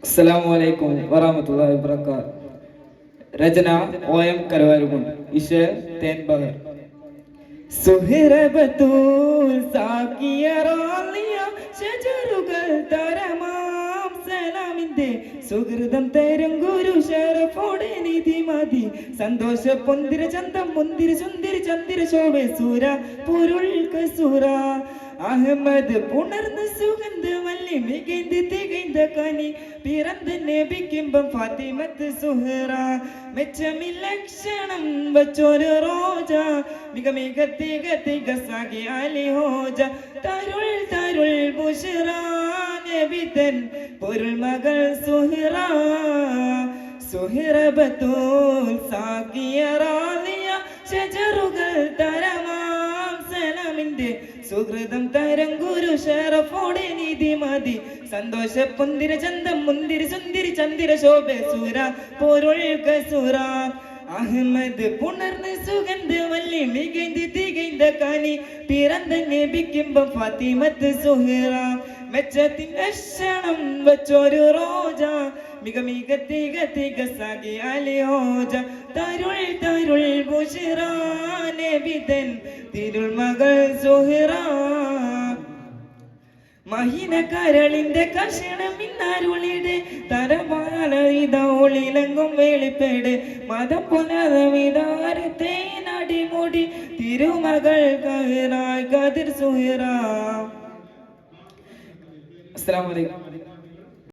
അസ്സലാമു വറഹ്മത്തുള്ളാഹി വബറകാതുഹു. രചന OM കരുവാരുകുണ്ട്. ഇശൽ തേൻ ബഹർ. സുഹറബത്തുൽ സാക്കിയറാലിയ ഷജറുകൾ തരമാം സലാമിന്റെ സുഹൃതം തരും ഗുരു ഷറഫോടെ നിധി മതി സന്തോഷ പൊന്തിര ചന്തം മുന്തിര സുന്ദരി ചന്ദിര ശോഭ സൂര പൊരുൾ കസൂര അഹമ്മദ് പുണർന്ന് സുഗന്ധ മല്ലി മികൈന്ത് തികൈന്ത കനി പിറந்த നബിക്കിമ്പം ഫാത്തിമത്ത് സുഹറ മെച്ചമില്ലക്ഷണം വച്ചൊരു റോജ മിക മിക തിക തിക സാഗി അലി ഹോജ തരുൾ തരുൾ ബുഷ്റ നബിതൻ പൊരുൾ മകൾ സുഹറ സുഹറബത്തുൽ സാകിയ റാലിയ ഷജറുകൾ തരമാം സലാമിന്റെ സുഹൃതം തരം ഗുരു ഷറഫോടെ നിധി മതി സന്തോഷ പൊന്തിര ചന്തം മുന്തിരി സുന്ദരി ചന്ദിര ശോഭ സൂര പൊരുൾ കസൂര അഹമ്മദ് പുണർന്ന് സുഗന്ധ വല്ലി മികൈന്ത് തികൈന്ത കനി പിറந்த നബിക്കിമ്പം ഫാത്തിമത്ത് സുഹറ മെച്ചത്തിൻ ലക്ഷണം വച്ചൊരു റോജ മിക മിക തിക തിക സാഗി അലി ഹോജ തരുൾ തരുൾ ബുഷ്റ നബിതൻ തിരുൾ മകൾ സുഹറ മഹിന കരളിന്റെ കഷണം ഇന്നാരുളിടെ തരമാളിതോളിലങ്കും വെളിപ്പേട് മതം പുനരവിതാരത്തെ നടിമുടി തിരുമകൾ കതിർ സുഹറ. അസ്സലാമു അലൈക്കും.